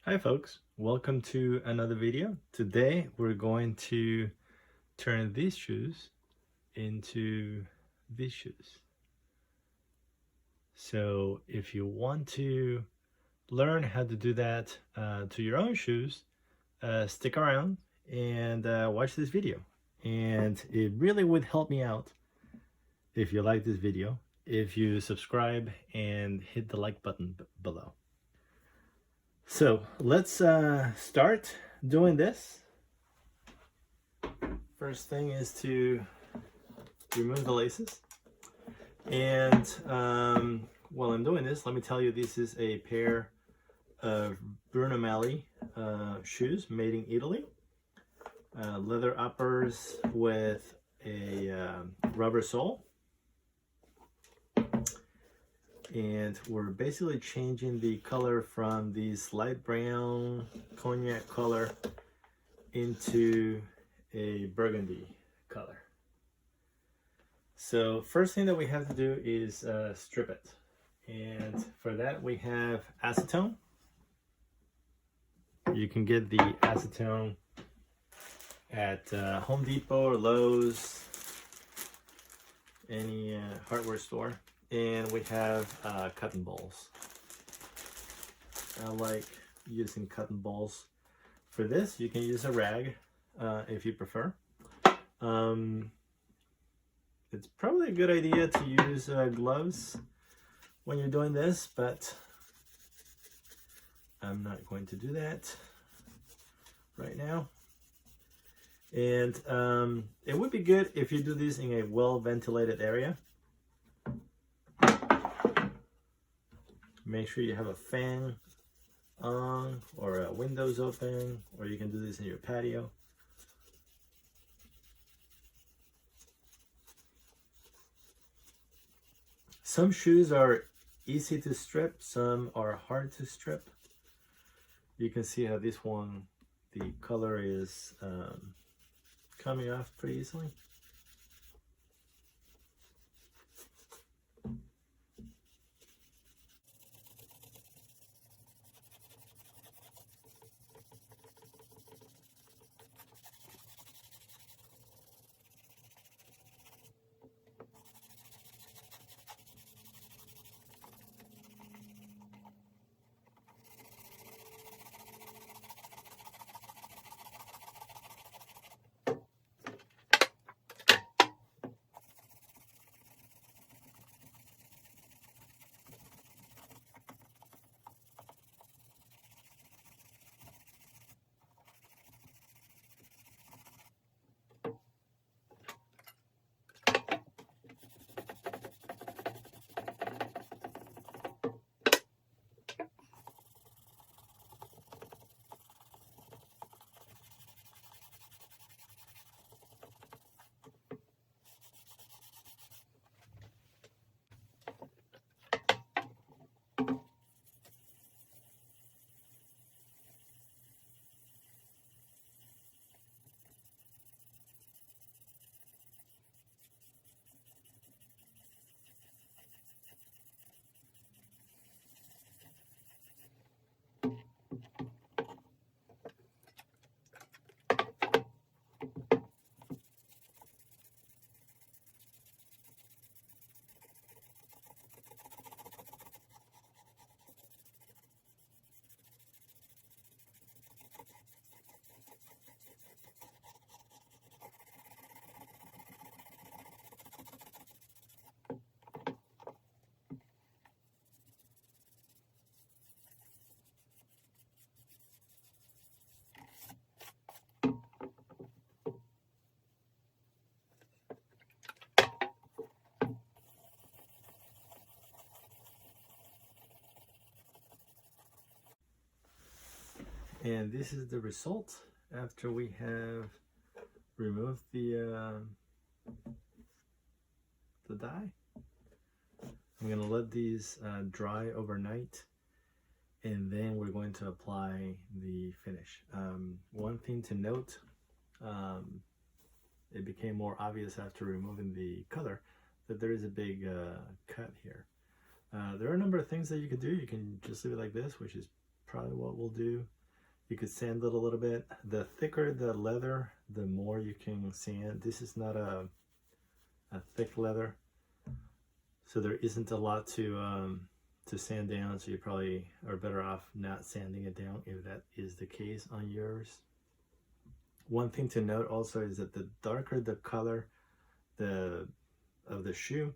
Hi folks, welcome to another video. Today we're going to turn these shoes into these shoes. So if you want to learn how to do that to your own shoes, stick around and watch this video. And it really would help me out if you like this video, if you subscribe and hit the like button below. So let's start doing this. First thing is to remove the laces. And while I'm doing this, let me tell you, this is a pair of Bruno Magli shoes made in Italy. Leather uppers with a rubber sole. And we're basically changing the color from this light brown cognac color into a burgundy color. So first thing that we have to do is strip it. And for that we have acetone. You can get the acetone at Home Depot or Lowe's, any hardware store. And we have cotton balls. I like using cotton balls for this. You can use a rag if you prefer. It's probably a good idea to use gloves when you're doing this, but I'm not going to do that right now. And it would be good if you do this in a well-ventilated area. Make sure you have a fan on or windows open, or you can do this in your patio. Some shoes are easy to strip, some are hard to strip. You can see how this one, the color is coming off pretty easily. And this is the result after we have removed the dye. I'm gonna let these dry overnight, and then we're going to apply the finish. One thing to note, it became more obvious after removing the color that there is a big cut here. There are a number of things that you could do. You can just leave it like this, which is probably what we'll do. You could sand it a little bit. The thicker the leather, the more you can sand. This is not a thick leather, so there isn't a lot to sand down, so you probably are better off not sanding it down if that is the case on yours. One thing to note also is that the darker the color of the shoe,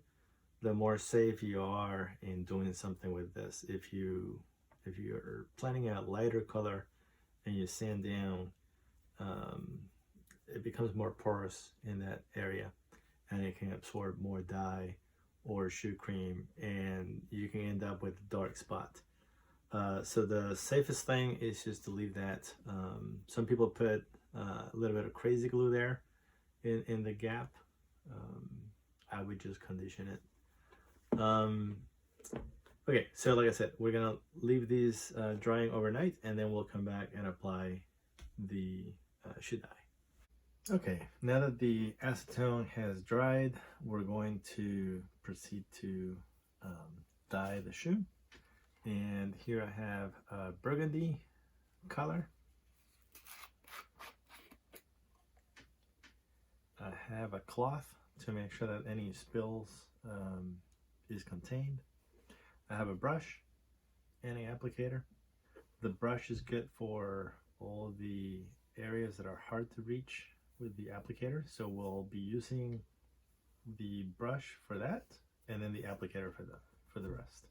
the more safe you are in doing something with this. If you're planning a lighter color and you sand down, it becomes more porous in that area, and it can absorb more dye or shoe cream, and you can end up with a dark spot. So the safest thing is just to leave that. Some people put a little bit of crazy glue there in the gap. I would just condition it. Okay, so like I said, we're gonna leave these drying overnight, and then we'll come back and apply the shoe dye. Okay, now that the acetone has dried, we're going to proceed to dye the shoe. And here I have a burgundy color. I have a cloth to make sure that any spills is contained. I have a brush and an applicator. The brush is good for all the areas that are hard to reach with the applicator, so we'll be using the brush for that, and then the applicator for the rest.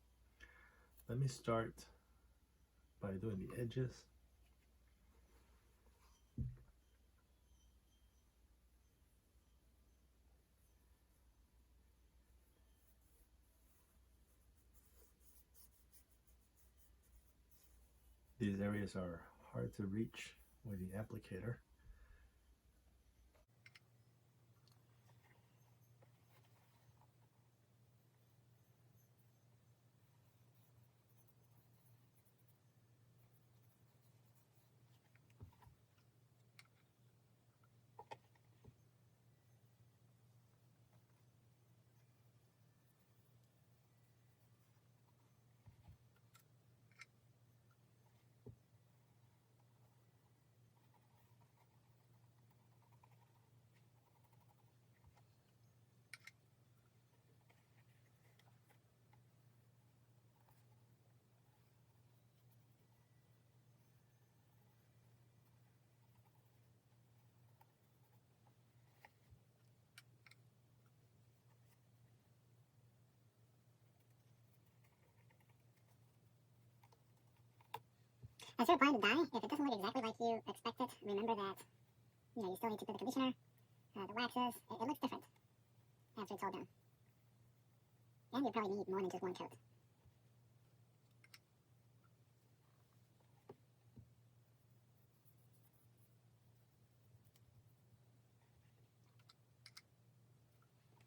Let me start by doing the edges. These areas are hard to reach with the applicator. As you're applying the dye, if it doesn't look exactly like you expected, remember that you still need to put the conditioner, the waxes. It looks different after it's all done. And you probably need more than just one coat.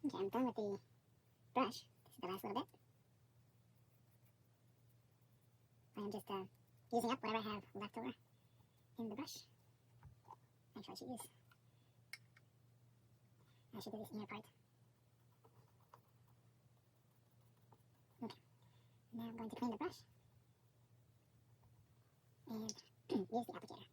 Okay, I'm done with the brush. This is the last little bit. I'm just using up whatever I have left over in the brush. Actually, I should do this inner part. Okay, now I'm going to clean the brush and use the applicator.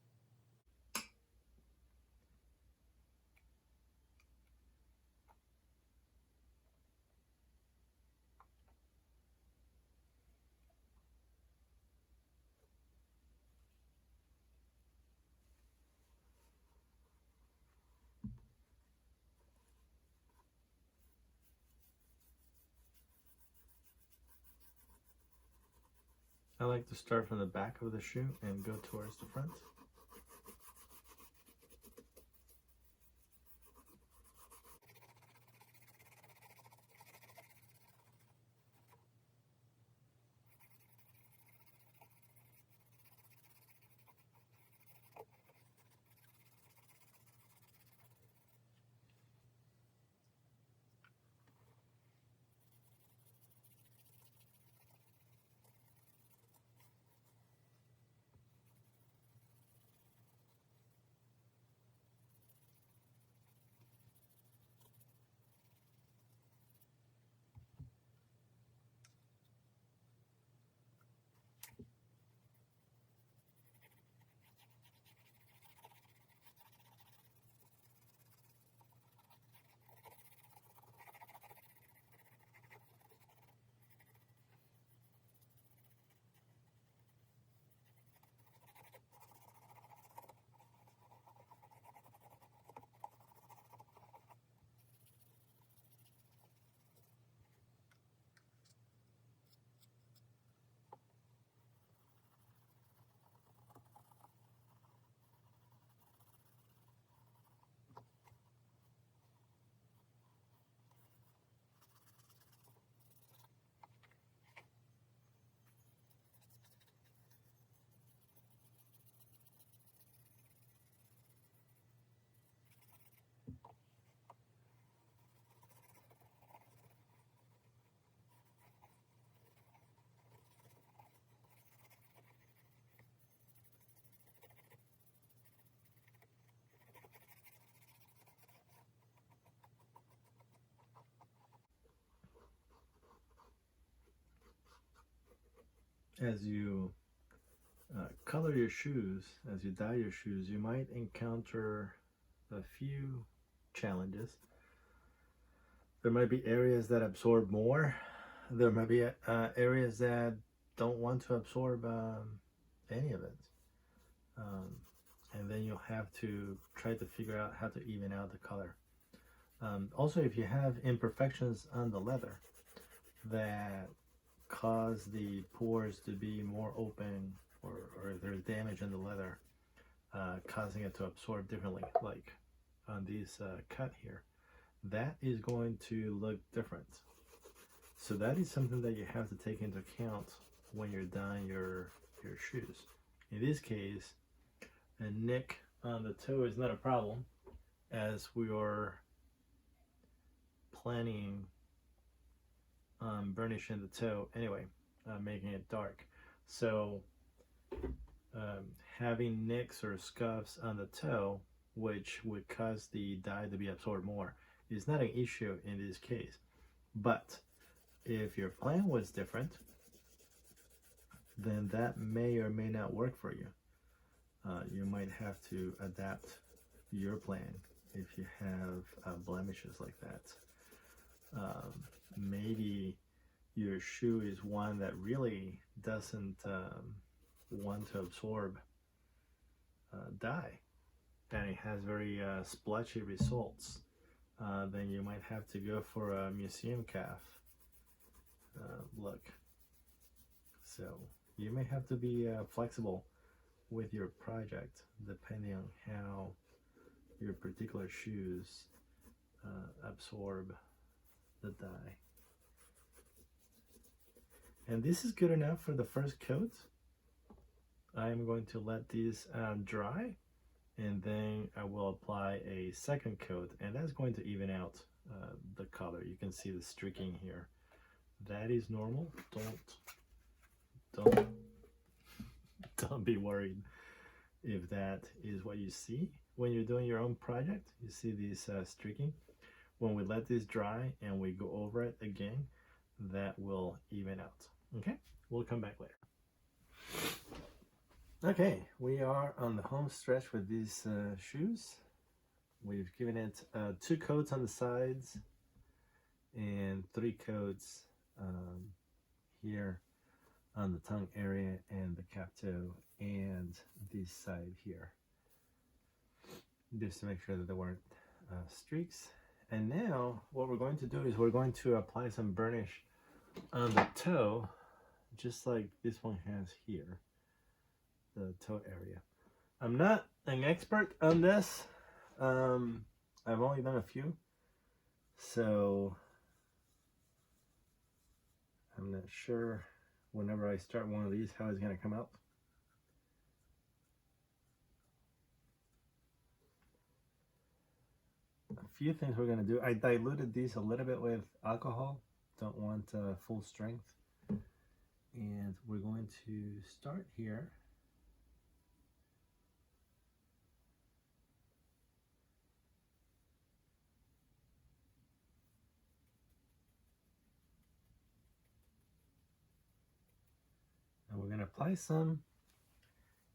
I like to start from the back of the shoe and go towards the front. as you color your shoes, as you dye your shoes, you might encounter a few challenges. There might be areas that absorb more. There might be areas that don't want to absorb any of it. Um, and then you'll have to try to figure out how to even out the color. Also, if you have imperfections on the leather that cause the pores to be more open, or there's damage in the leather, causing it to absorb differently, like on these cut here, that is going to look different. So that is something that you have to take into account when you're dyeing your shoes. In this case, a nick on the toe is not a problem, as we are planning on burnishing the toe anyway, making it dark. So having nicks or scuffs on the toe, which would cause the dye to be absorbed more, is not an issue in this case. But if your plan was different, then that may or may not work for you. You might have to adapt your plan if you have blemishes like that. Maybe your shoe is one that really doesn't want to absorb dye, and it has very splotchy results. Then you might have to go for a museum calf look. So you may have to be flexible with your project depending on how your particular shoes absorb the dye. And this is good enough for the first coat. I'm going to let these dry, and then I will apply a second coat, and that's going to even out the color. You can see the streaking here. That is normal. Don't be worried if that is what you see when you're doing your own project. You see these streaking. When we let this dry and we go over it again, that will even out. Okay, we'll come back later. Okay, we are on the home stretch with these shoes. We've given it 2 coats on the sides and 3 coats here on the tongue area and the cap toe and this side here, just to make sure that there weren't streaks. And now what we're going to do is we're going to apply some burnish on the toe, just like this one has here, the toe area. I'm not an expert on this. I've only done a few, so I'm not sure whenever I start one of these how it's going to come out. A few things we're going to do. I diluted these a little bit with alcohol. Don't want full strength. And we're going to start here. And we're going to apply some,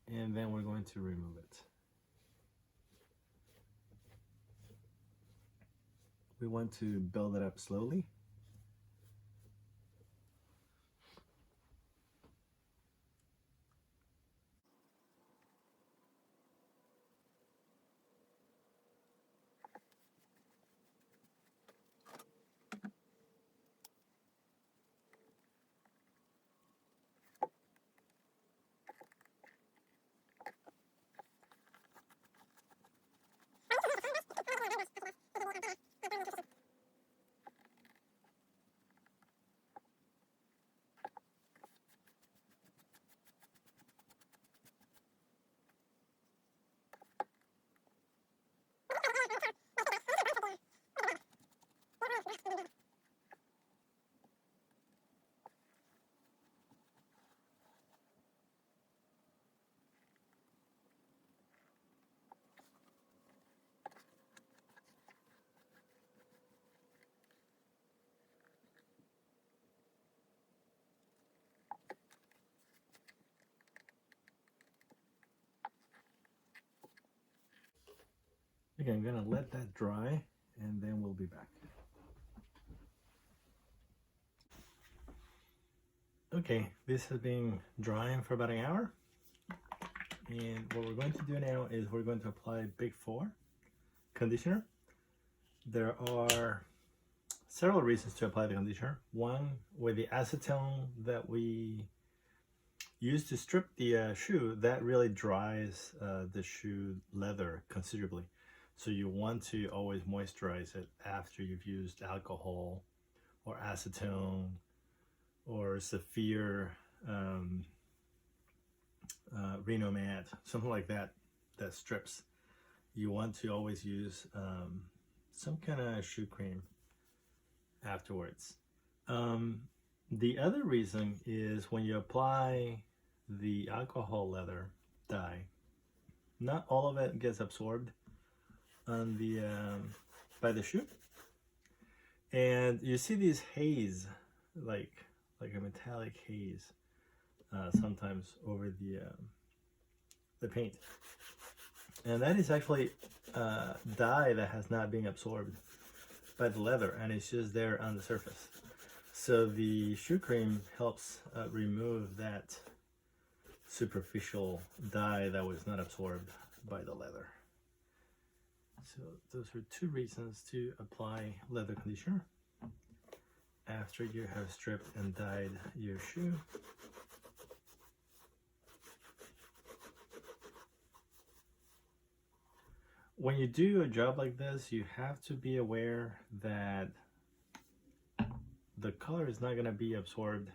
and then we're going to remove it. We want to build it up slowly. Okay, I'm gonna let that dry and then we'll be back. Okay, this has been drying for about an hour. And what we're going to do now is we're going to apply Big 4 conditioner. There are several reasons to apply the conditioner. One, with the acetone that we use to strip the shoe, that really dries the shoe leather considerably. So you want to always moisturize it after you've used alcohol or acetone or Saphir Reno Matte, something like that, that strips. You want to always use some kind of shoe cream afterwards. The other reason is when you apply the alcohol leather dye, not all of it gets absorbed on the by the shoe, and you see these haze, like a metallic haze, sometimes over the paint, and that is actually dye that has not been absorbed by the leather, and it's just there on the surface. So the shoe cream helps remove that superficial dye that was not absorbed by the leather. So those are two reasons to apply leather conditioner after you have stripped and dyed your shoe. When you do a job like this, you have to be aware that the color is not going to be absorbed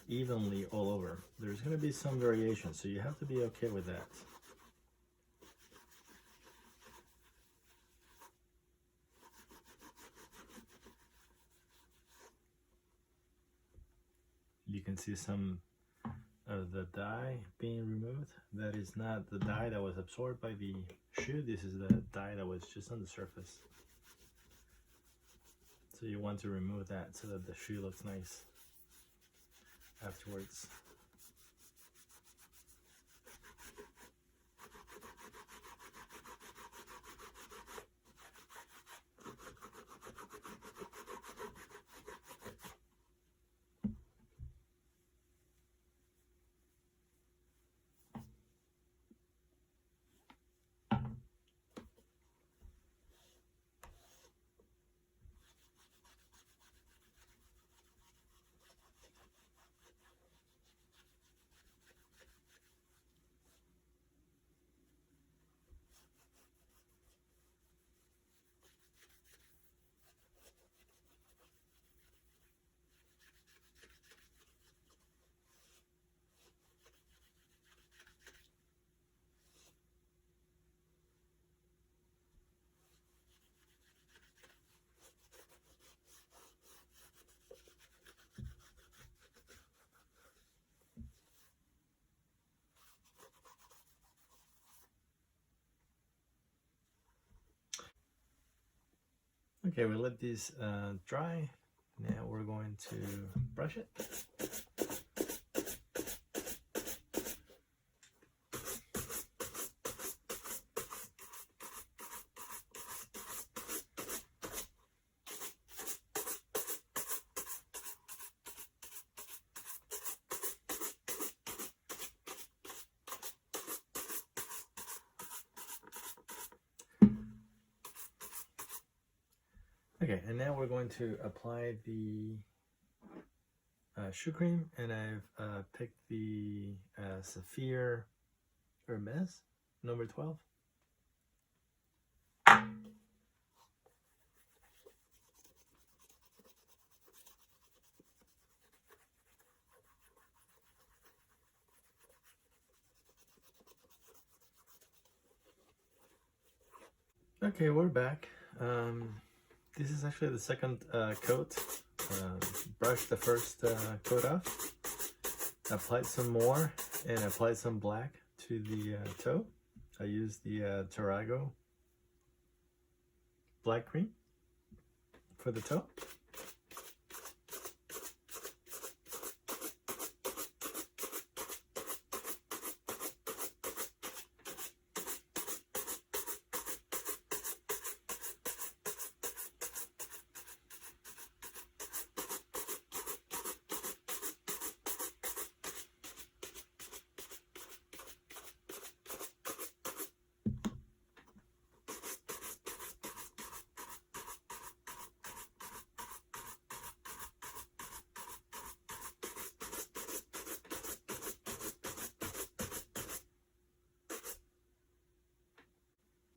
evenly all over. There's going to be some variation, so you have to be okay with that. You can see some of the dye being removed. That is not the dye that was absorbed by the shoe. This is the dye that was just on the surface. So you want to remove that so that the shoe looks nice afterwards. Okay, we let this dry. Now we're going to brush it. Okay, and now we're going to apply the shoe cream, and I've picked the Saphir Hermes number 12. Okay, we're back. This is actually the second coat. Brushed the first coat off, applied some more, and applied some black to the toe. I used the Tarago black cream for the toe.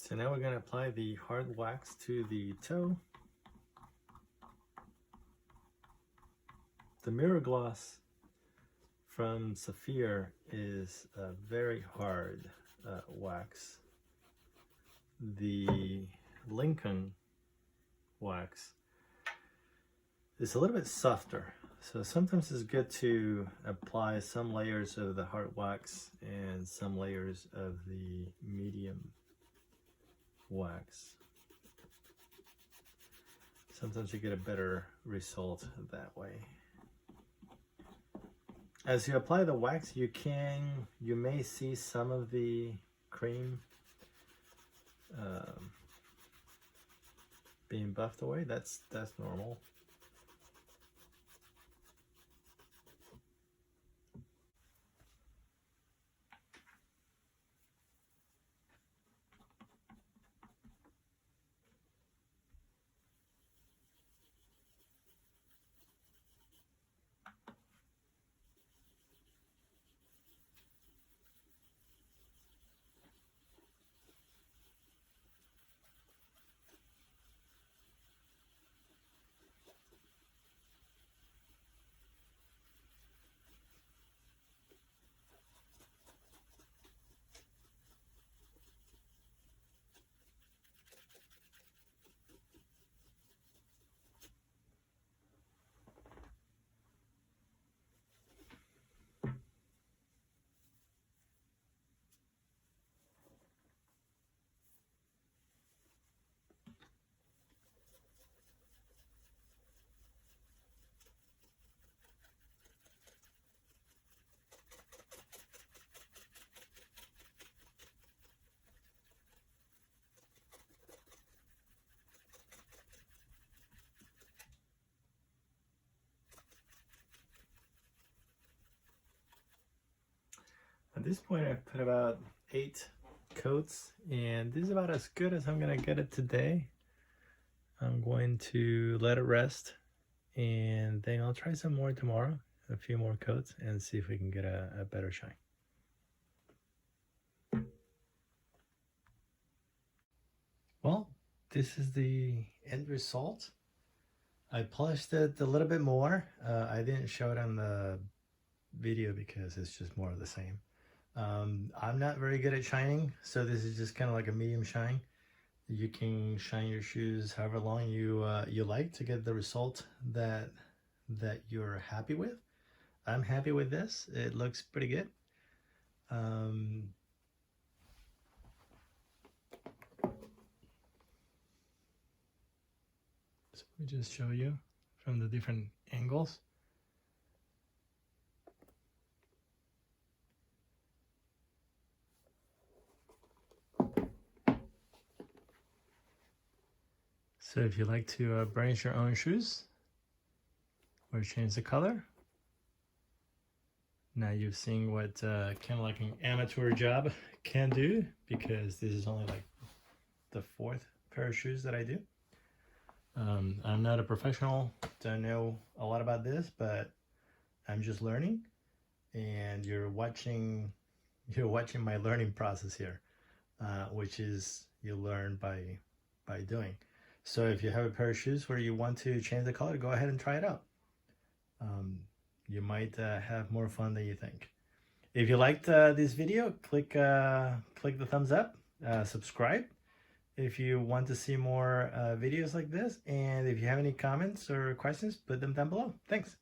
So now we're going to apply the hard wax to the toe. The mirror gloss from Saphir is a very hard wax. The Lincoln wax is a little bit softer, so sometimes it's good to apply some layers of the hard wax and some layers of the medium wax. Sometimes you get a better result that way. As you apply the wax, you may see some of the cream being buffed away. That's normal. At this point, I've put about 8 coats, and this is about as good as I'm gonna get it today. I'm going to let it rest, and then I'll try some more tomorrow, a few more coats, and see if we can get a better shine. Well, this is the end result. I polished it a little bit more. I didn't show it on the video because it's just more of the same. I'm not very good at shining, so this is just kind of like a medium shine. You can shine your shoes however long you like to get the result that you're happy with. I'm happy with this. It looks pretty good. So let me just show you from the different angles. So if you like to burnish your own shoes or change the color, now you've seen what kind of like an amateur job can do, because this is only like the 4th pair of shoes that I do. I'm not a professional, don't know a lot about this, but I'm just learning, and you're watching my learning process here, which is you learn by doing. So if you have a pair of shoes where you want to change the color, go ahead and try it out. You might have more fun than you think. If you liked this video, click the thumbs up, subscribe if you want to see more videos like this, and if you have any comments or questions, put them down below. Thanks.